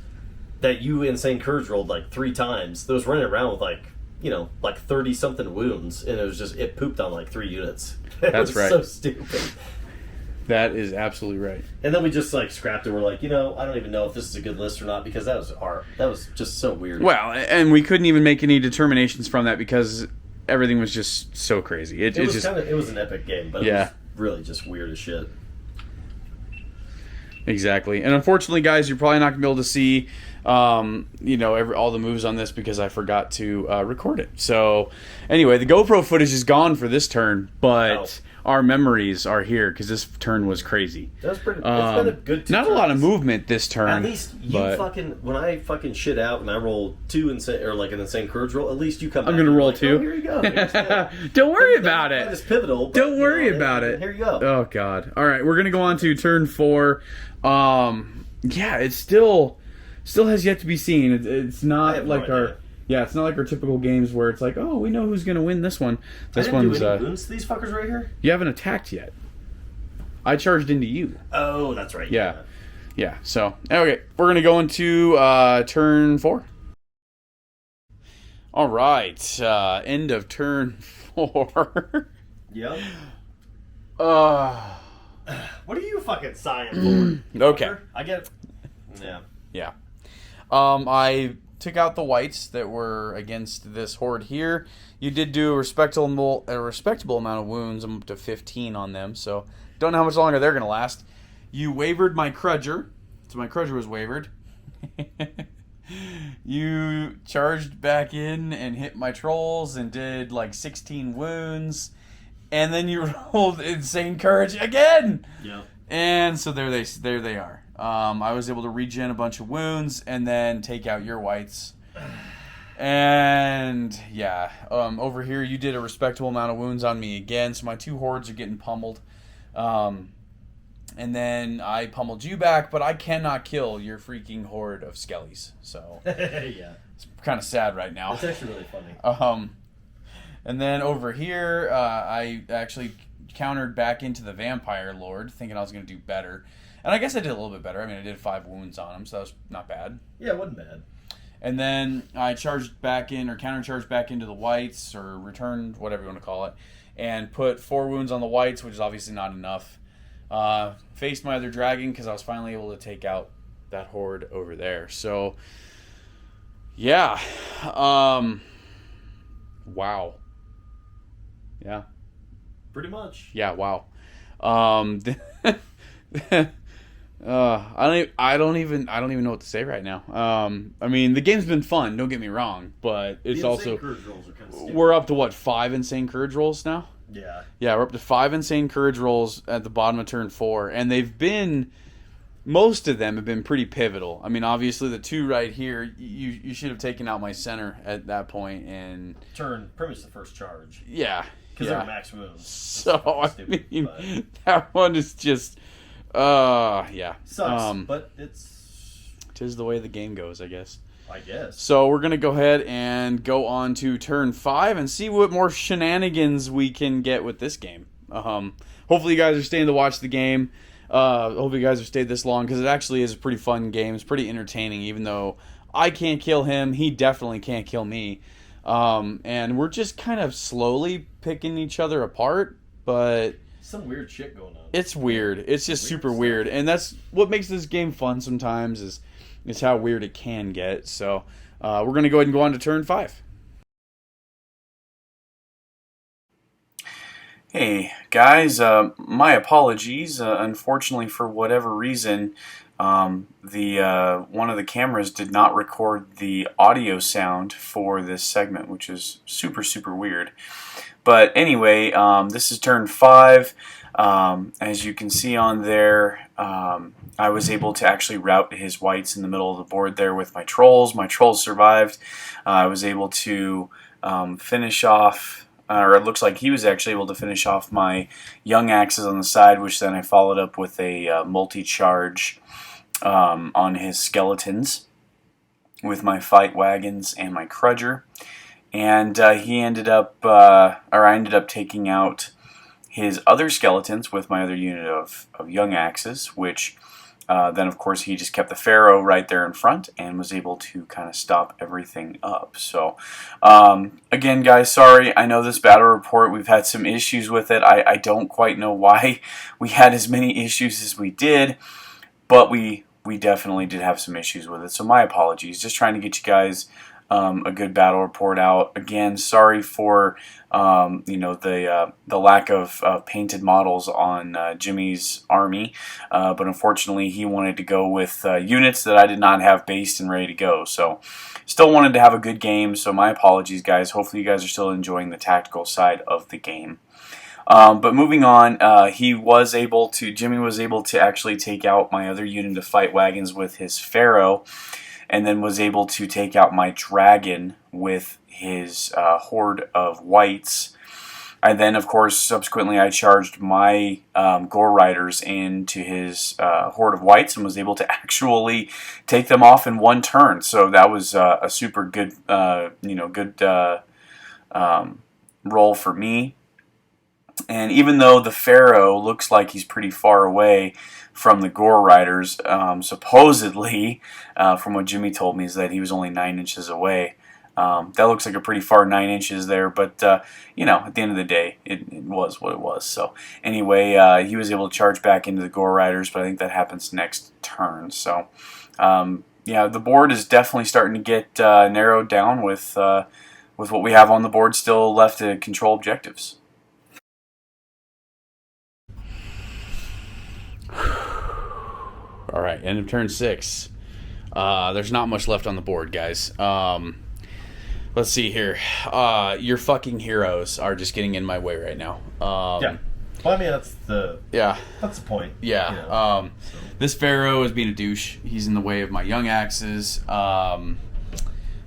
that you insane courage rolled like 3 times. That was running around with like 30 something wounds, and it pooped on like 3 units. It That's was right. So stupid. That is absolutely right. And then we just scrapped it. We're like, I don't even know if this is a good list or not because that was just so weird. Well, and we couldn't even make any determinations from that because everything was just so crazy. It It just was an epic game, but Yeah. it was really just weird as shit. Exactly. And unfortunately, guys, you're probably not going to be able to see, all the moves on this because I forgot to record it. So, anyway, the GoPro footage is gone for this turn, but our memories are here because this turn was crazy. That was pretty. It's been a good. 2 Not a lot of turns. movement this turn. At least you but when I fucking shit out and I roll 2 insane or like an insane courage roll, at least you come. I'm back gonna and roll like, 2. Oh, here you go. Here's the- Don't worry about That is it. pivotal. But, Don't worry about it. Here you go. Oh God! All right, we're gonna go on to turn 4. Yeah, it still has yet to be seen. It's I not have no like our idea. it's not like our typical games where it's like, oh, we know who's gonna win this one. I This didn't one's do any wounds to these fuckers right here. you haven't attacked yet. I charged into you. Oh, that's right. Yeah. Yeah. So okay, we're gonna go into turn 4. All right, end of turn 4. Yep. uh What are you fucking sighing for? Okay. Fucker? I get. Yeah. Yeah. I took out the whites that were against this horde here. You did do a respectable amount of wounds. I'm up to 15 on them, so don't know how much longer they're going to last. You wavered my Crudger, so my Crudger was wavered. You charged back in and hit my trolls and did like 16 wounds. And then you rolled insane courage again. Yeah. And so there they are. I was able to regen a bunch of wounds and then take out your whites. And yeah, over here you did a respectable amount of wounds on me again. So my 2 hordes are getting pummeled. And then I pummeled you back, but I cannot kill your freaking horde of skellies. So Yeah. it's kind of sad right now. That's actually really funny. And then over here, I actually countered back into the Vampire Lord, thinking I was going to do better. And I guess I did a little bit better. I mean, I did 5 wounds on him, so that was not bad. Yeah, it wasn't bad. And then I charged back in, or counter-charged back into the whites, or returned, whatever you want to call it, and put 4 wounds on the whites, which is obviously not enough. Faced my other dragon, because I was finally able to take out that horde over there. So, yeah. Wow. Yeah. Pretty much. Yeah, wow. I don't even know what to say right now. I mean, the game's been fun. Don't get me wrong, but it's also courage rolls are kind of we're up to what, 5 insane courage rolls now? Yeah. Yeah, we're up to 5 insane courage rolls at the bottom of turn 4, and most of them have been pretty pivotal. I mean, obviously the 2 right here, you should have taken out my center at that point, and Pretty much the first charge. yeah, Because they're max wounds. So I Stupid, mean, but- that one is just. Yeah. Sucks, but it's... 'Tis the way the game goes, I guess. I guess. So we're going to go ahead and go on to turn 5 and see what more shenanigans we can get with this game. Hopefully you guys are staying to watch the game. Hopefully you guys have stayed this long, because it actually is a pretty fun game. It's pretty entertaining, even though I can't kill him. He definitely can't kill me. And we're just kind of slowly picking each other apart, but... Some weird shit going on. It's weird. It's just super weird. And that's what makes this game fun sometimes, is how weird it can get. So we're going to go ahead and go on to turn 5. Hey, guys. My apologies. Unfortunately, for whatever reason, the one of the cameras did not record the audio sound for this segment, which is super, super weird. But anyway, this is turn 5. As you can see on there, I was able to actually rout his whites in the middle of the board there with my trolls. My trolls survived. I was able to finish off, or it looks like he was actually able to finish off my young axes on the side, which then I followed up with a multi-charge on his skeletons with my fight wagons and my crudger. And he ended up, or I ended up taking out his other skeletons with my other unit of young axes, which then of course he just kept the Pharaoh right there in front and was able to kind of stop everything up. So again, guys, sorry. I know this battle report, we've had some issues with it. I don't quite know why we had as many issues as we did, but we definitely did have some issues with it. So my apologies. Just trying to get you guys a good battle report out. Again, sorry for the lack of painted models on Jimmy's army, but unfortunately he wanted to go with units that I did not have based and ready to go. So still wanted to have a good game, so my apologies, guys. Hopefully you guys are still enjoying the tactical side of the game. But moving on, Jimmy was able to actually take out my other unit of fight wagons with his Pharaoh, and then was able to take out my dragon with his horde of whites. And then, of course, subsequently I charged my gore riders into his horde of whites and was able to actually take them off in one turn. So that was a super good, roll for me. And even though the Pharaoh looks like he's pretty far away from the Gore Riders, supposedly, from what Jimmy told me, is that he was only 9 inches away. That looks like a pretty far 9 inches there, but, at the end of the day, it was what it was. So, anyway, he was able to charge back into the Gore Riders, but I think that happens next turn. So, yeah, the board is definitely starting to get narrowed down with what we have on the board still left to control objectives. All right, end of turn 6. There's not much left on the board, guys. Let's see here. Your fucking heroes are just getting in my way right now. Yeah. Well, I mean, that's the point. Yeah. You know, This Pharaoh is being a douche. He's in the way of my young axes.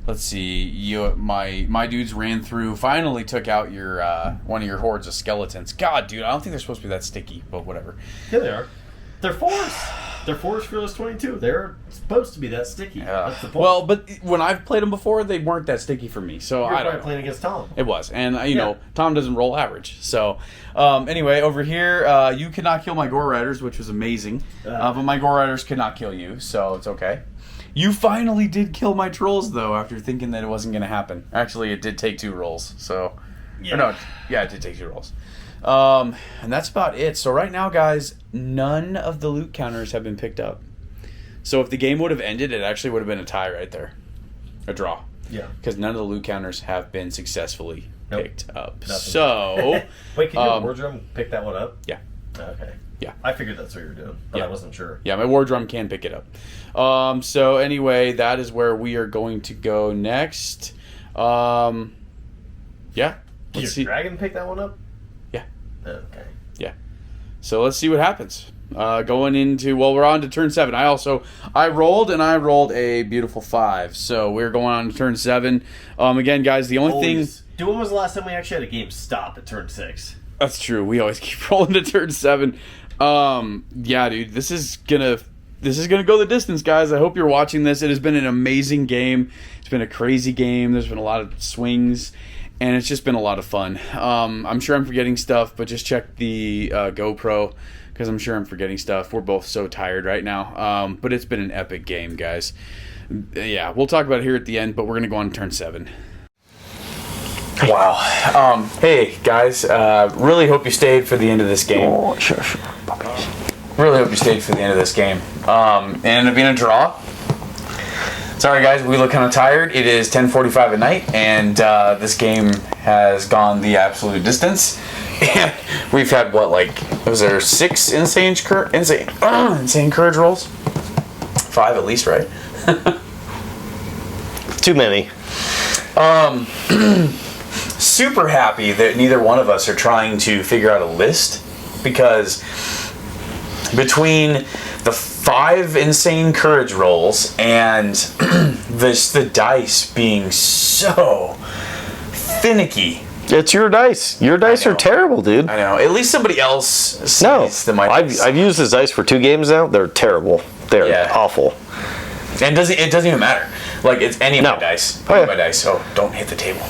Let's see. My dudes ran through. Finally took out your one of your hordes of skeletons. God, dude, I don't think they're supposed to be that sticky, but whatever. Yeah, they are. They're force. They're Force Fearless 22. They're supposed to be that sticky. That's the point. Well, but when I've played them before, they weren't that sticky for me. So You're I don't probably know. playing against Tom. It was, and you know, Tom doesn't roll average. So, anyway, over here, you could not kill my Gore Riders, which was amazing. But my Gore Riders could not kill you, so it's okay. You finally did kill my trolls, though, after thinking that it wasn't going to happen. Actually, it did take 2 rolls. So, it did take 2 rolls. And that's about it. So right now, guys, none of the loot counters have been picked up. So if the game would have ended, it actually would have been a tie right there, a draw. Yeah. Because none of the loot counters have been successfully picked up. Nothing. So, wait, can your war drum pick that one up? Yeah. Okay. Yeah. I figured that's what you were doing, but I wasn't sure. Yeah, my war drum can pick it up. So anyway, that is where we are going to go next. Yeah. Can your Let's see. dragon pick that one up? Yeah. Okay. Yeah. So let's see what happens. Going into, well, we're on to turn 7. I rolled a beautiful 5. So we're going on to turn 7. Again, guys, the only thing. Dude, when was the last time we actually had a game stop at turn 6? That's true. We always keep rolling to turn 7. Yeah, dude, this is gonna go the distance, guys. I hope you're watching this. It has been an amazing game. It's been a crazy game. There's been a lot of swings, and it's just been a lot of fun. I'm sure I'm forgetting stuff, but just check the GoPro, because I'm sure I'm forgetting stuff. We're both so tired right now. But it's been an epic game, guys. Yeah, we'll talk about it here at the end, but we're gonna go on to turn 7. Wow. Hey, guys. Really hope you stayed for the end of this game. Oh, sure. Really hope you stayed for the end of this game. It ended up being a draw. Sorry, guys. We look kind of tired. It is 10:45 at night, and this game has gone the absolute distance. And we've had, was there 6 insane courage rolls? 5 at least, right? Too many. Super happy that neither one of us are trying to figure out a list, because between the 5 insane courage rolls and the dice being so finicky. It's your dice. Your dice are terrible, dude. I know. At least somebody else sees No, my dice. I've used this dice for 2 games now. They're terrible. They're awful. And it doesn't even matter. Like, it's any of my dice. Oh, Any yeah. of my dice. So don't hit the table.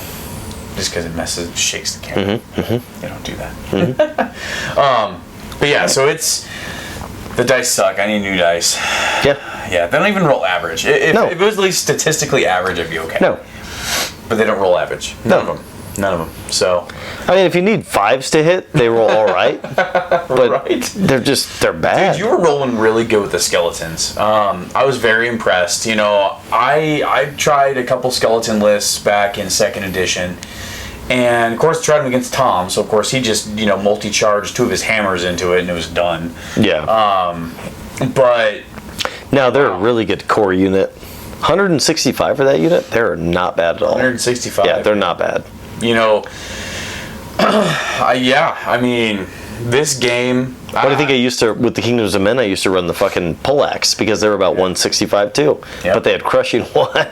Just because it shakes the camera. You don't do that. But yeah, so the dice suck. I need new dice. Yeah. Yeah, they don't even roll average. If it was at least statistically average, I'd be okay. No. But they don't roll average. None of them. So. I mean, if you need 5s to hit, they roll all right. But they're bad. Dude, you were rolling really good with the skeletons. I was very impressed. You know, I tried a couple skeleton lists back in 2nd edition. And, of course, tried them against Tom. So, of course, he just, multi-charged 2 of his hammers into it, and it was done. Yeah. But... Now, they're a really good core unit. 165 for that unit? They're not bad at all. 165. Yeah, they're not bad. I mean, this game... What do you think I used to, with the Kingdoms of Men, I used to run the fucking poleaxe, because they were about 165 too. Yep. But they had crushing 1.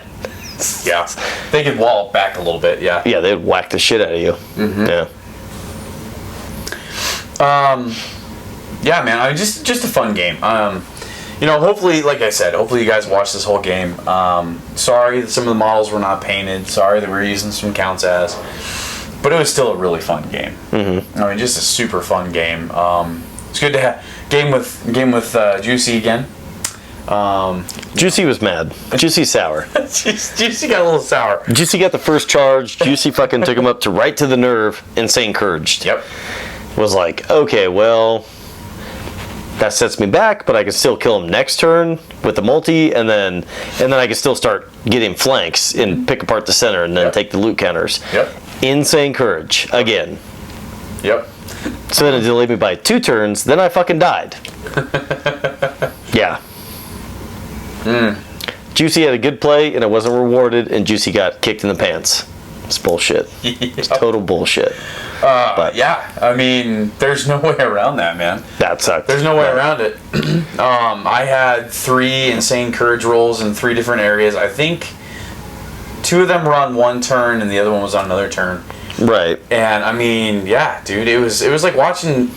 Yeah. They could wall back a little bit, yeah. Yeah, they'd whack the shit out of you. Mm-hmm. Yeah. Yeah, man, I mean, just a fun game. Hopefully, like I said, hopefully you guys watch this whole game. Sorry that some of the models were not painted. Sorry that we were using some counts as. But it was still a really fun game. Mm-hmm. I mean, just a super fun game. It's good to have game with Juicy again. Juicy was mad. Juicy's sour. Juicy got a little sour. Juicy got the first charge. Juicy fucking took him up to right to the nerve. Insane couraged. Yep. Was like, okay, well, that sets me back, but I can still kill him next turn with the multi, and then I can still start getting flanks and pick apart the center, and then take the loot counters. Yep. Insane courage again. Yep. So then it delayed me by 2 turns. Then I fucking died. Yeah. Juicy had a good play, and it wasn't rewarded, and Juicy got kicked in the pants. It's bullshit. It's total bullshit. But yeah, I mean, there's no way around that, man. That sucked. There's no way around it. I had 3 insane courage rolls in 3 different areas. I think 2 of them were on 1 turn, and the other one was on another turn. Right. And I mean, yeah, dude, it was like watching.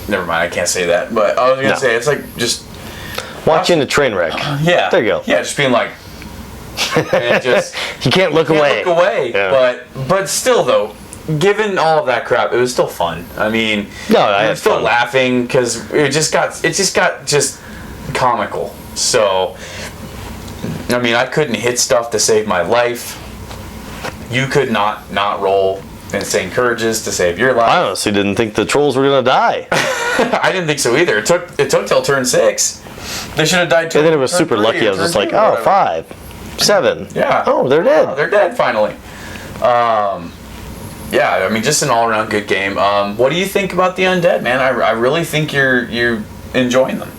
Never mind, I can't say that. But I was gonna say it's like just Watching a train wreck. Yeah. There you go. Yeah, just being like, and just You can't look away. look away. Yeah. But still though, given all of that crap, it was still fun. I mean, No, I I'm had still fun. laughing because it just got comical. So, I mean, I couldn't hit stuff to save my life. You could not roll insane courages to save your life. I honestly didn't think the trolls were gonna die. I didn't think so either. It took till turn 6. They should have died. And then it was super lucky. I was just like, oh, 5, 7. Yeah. Oh, they're dead. Oh, they're dead finally. Yeah, I mean, just an all-around good game. What do you think about the Undead, man? I really think you're enjoying them.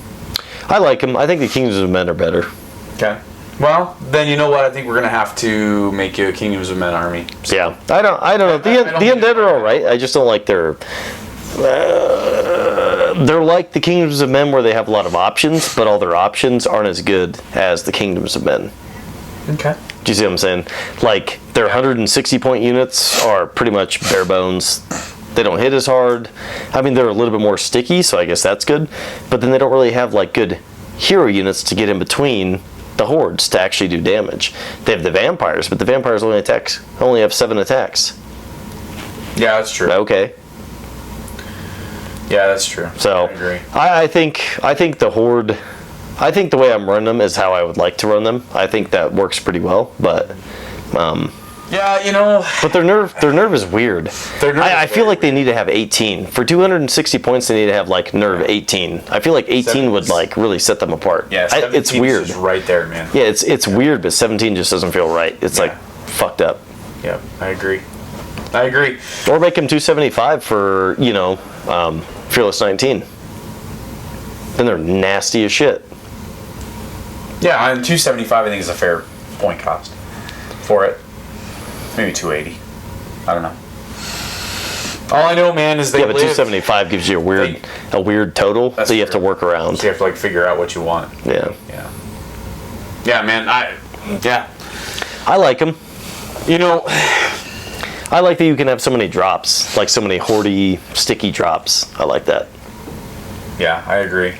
I like them. I think the Kingdoms of Men are better. Okay. Well, then you know what? I think we're gonna have to make you a Kingdoms of Men army. Yeah. I don't know. The Undead are all right. I just don't like their. They're like the Kingdoms of Men where they have a lot of options, but all their options aren't as good as the Kingdoms of Men. Okay. Do you see what I'm saying? Like, their 160 point units are pretty much bare bones. They don't hit as hard. I mean, they're a little bit more sticky, so I guess that's good. But then they don't really have, like, good hero units to get in between the hordes to actually do damage. They have the vampires, but the vampires only have 7 attacks. Yeah, that's true. Okay. Yeah, that's true. So, I agree. I think the horde... I think the way I'm running them is how I would like to run them. I think that works pretty well, but... Yeah, you know. But their nerve is weird. Their nerve I is feel very like they need to have 18 for 260 points. They need to have like nerve 18. I feel like 18 would like really set them apart. Yeah, It's 17 weird. is just right there, man. Yeah, it's weird, but 17 just doesn't feel right. It's like fucked up. Yeah, I agree. I agree. Or make them 275 for Fearless 19. Then they're nasty as shit. Yeah, on 275, I think is a fair point cost for it. Maybe 280. I don't know. All I know, man, is they Yeah, but live. 275 gives you a weird total that you have to true. work around. So you have to like figure out what you want. Yeah, Yeah, man. I like them. You know, I like that you can have so many drops, like so many hoardy, sticky drops. I like that. yeah, I agree.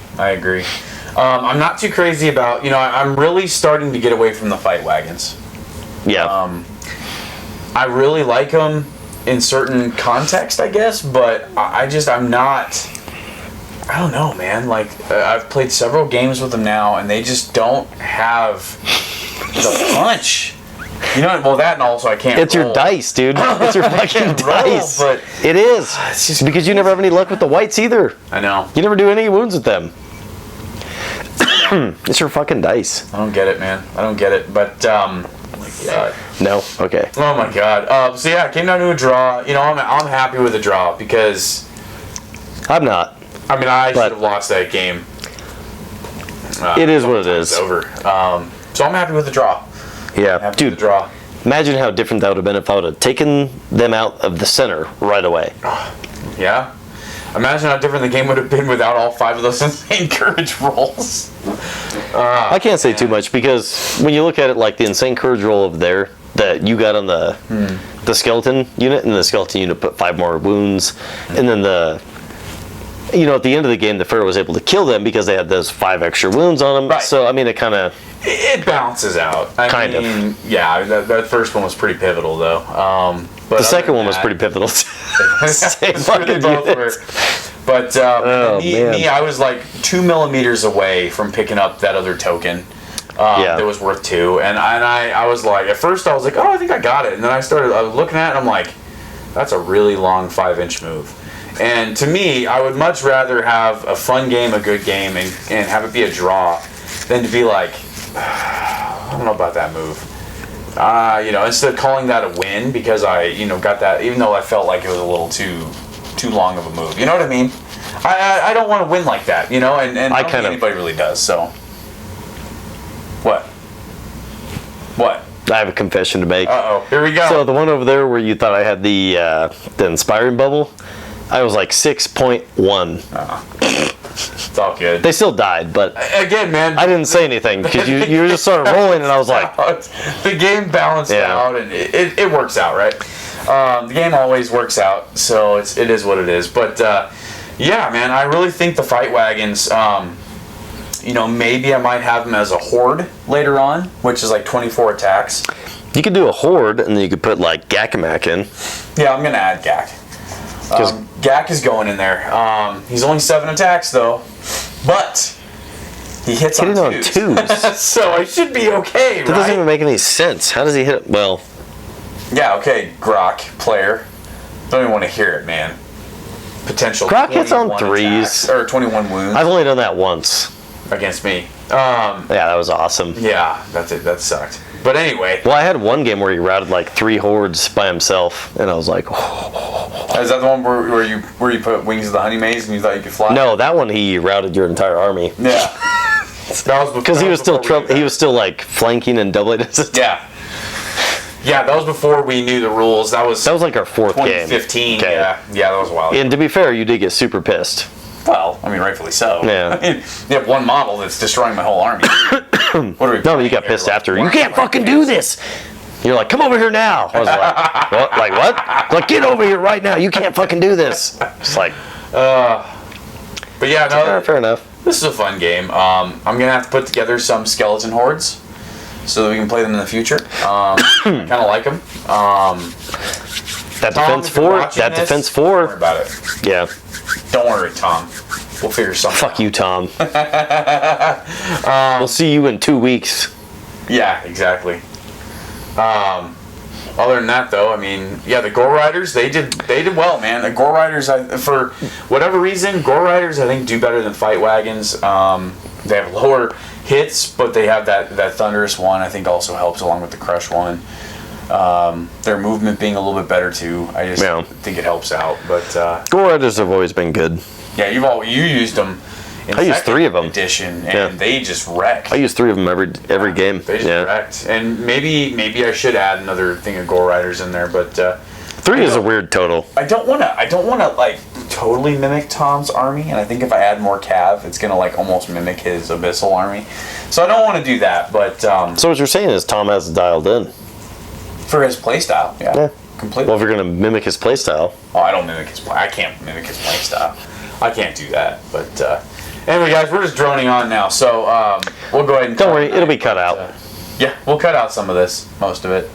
I'm not too crazy about. I'm really starting to get away from the fight wagons. Yeah. I really like them in certain context, I guess, but I'm not. I don't know, man. Like, I've played several games with them now, and they just don't have the punch. You know, well, that and also I can't. It's your dice, dude. It's your fucking dice. Roll, but it is. it's just Because you never have any luck with the whites either. I know. You never do any wounds with them. It's your fucking dice. I don't get it, man. I don't get it. But oh my god. No? Okay. Oh my god. So yeah, it came down to a draw. I'm happy with the draw because I'm not. I mean I But- should have lost that game. It is what it It's is. over. So I'm happy with the draw. Yeah. Happy with Dude, the draw. imagine how different that would have been if I would have taken them out of the center right away. Yeah. Imagine how different the game would have been without all 5 of those insane courage rolls. I can't say too much because when you look at it like the insane courage roll over there that you got on the skeleton unit, and the skeleton unit put 5 more wounds, and then at the end of the game the Pharaoh was able to kill them because they had those 5 extra wounds on them. Right. So I mean it kind of It balances out. Kind of. Yeah, that first one was pretty pivotal though. But the second one was pretty pivotal. Same fucking they both unit. were. But Oh, man. me, I was like 2 millimeters away from picking up that other token. That was worth 2, and I was like, at first I was like, oh, I think I got it, and then I was looking at it, and I'm like, that's a really long 5-inch move. And to me, I would much rather have a fun game, a good game, and have it be a draw, than to be like, I don't know about that move. Instead of calling that a win because I, got that, even though I felt like it was a little too long of a move. You know what I mean? I don't want to win like that, and I don't think anybody really does. So, what? I have a confession to make. Uh-oh, here we go. So the one over there where you thought I had the inspiring bubble, I was like 6.1. It's all good. They still died, but Again, man. I didn't say anything because you were just sort of rolling, and I was like, the game balanced out, and it works out, right? The game always works out, so it is what it is. But yeah, man, I really think the fight wagons. maybe I might have them as a horde later on, which is like 24 attacks. You could do a horde, and then you could put like Gakamak in. Yeah, I'm gonna add Gak. Gak is going in there. He's only 7 attacks though, but he hits on twos. So I should be okay, That doesn't even make any sense. How does he hit? Well, yeah, okay, Grok player. Don't even want to hear it, man. Potential. Grok hits on 21 threes. attacks, or 21 wounds I've only done that once. against me. Yeah, that was awesome. Yeah, that's it. That sucked. But anyway, Well, I had one game where he routed like 3 hordes by himself, and I was like, is that the one where you put Wings of the Honey Maze and you thought you could fly? no, that one he routed your entire army. Yeah. Because he was still he was still like flanking and doubling his attack. Yeah. Yeah, that was before we knew the rules. That was That was like our 4th game. 2015. Okay. Yeah, that was a while ago. And to be fair, you did get super pissed. Well, I mean, rightfully so. Yeah. I mean, you have one model that's destroying my whole army. What are we? No, you got pissed after. You can't fucking do this. You're like, come over here now. I was like, what? Like what? Like, get over here right now. You can't fucking do this. It's like, But yeah, no, fair enough. this is a fun game. I'm gonna have to put together some skeleton hordes so that we can play them in the future. Kind of like them. That Tom, defense if you're 4. watching That this, defense Don't worry 4. about it. Yeah. Don't worry, Tom. We'll figure something. Fuck you, Tom. We'll see you in 2 weeks. Yeah, exactly. Other than that, though, I mean, yeah, the Gore Riders, they did well, man. The Gore Riders, for whatever reason, Gore Riders, I think, do better than Fight Wagons. They have lower hits, but they have that Thunderous one, I think, also helps along with the Crush one. Their movement being a little bit better, too. I just think it helps out. But Gore Riders have always been good. yeah, you used them in I used 3 of them. edition, and Yeah. they just wreck. I use 3 of them every game. They just wrecked. And maybe I should add another thing of Gore Riders in there, but 3 is a weird total. I don't wanna like totally mimic Tom's army, and I think if I add more Cav, it's gonna like almost mimic his Abyssal army. So I don't want to do that, but So what you're saying is Tom has it dialed in. for his playstyle, yeah, completely. Well, if you're gonna mimic his playstyle, Oh, I don't mimic his play. I can't mimic his playstyle. I can't do that. But anyway, guys, we're just droning on now, so we'll go ahead and don't worry, it'll be cut out. Yeah, we'll cut out some of this, most of it.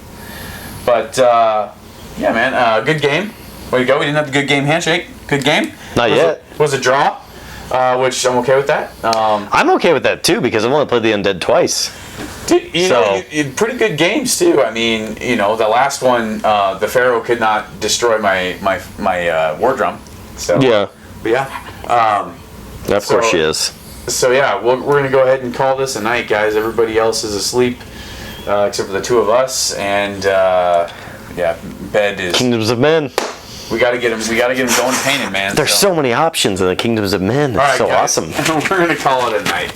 But yeah, man, good game. Way to go. We didn't have the good game handshake. Good game. Not yet. Was a draw, which I'm okay with that. I'm okay with that too because I've only played the Undead twice. Dude, you know, pretty good games too. I mean, the last one, the Pharaoh could not destroy my war drum. So Yeah. but yeah. Of course she is. So yeah, we're gonna go ahead and call this a night, guys. Everybody else is asleep, except for the 2 of us, and yeah, bed is. Kingdoms of Men. We gotta get him. We gotta get him going painted, man. There's so many options in the Kingdoms of Men. It's All right, so guys. awesome. We're gonna call it a night.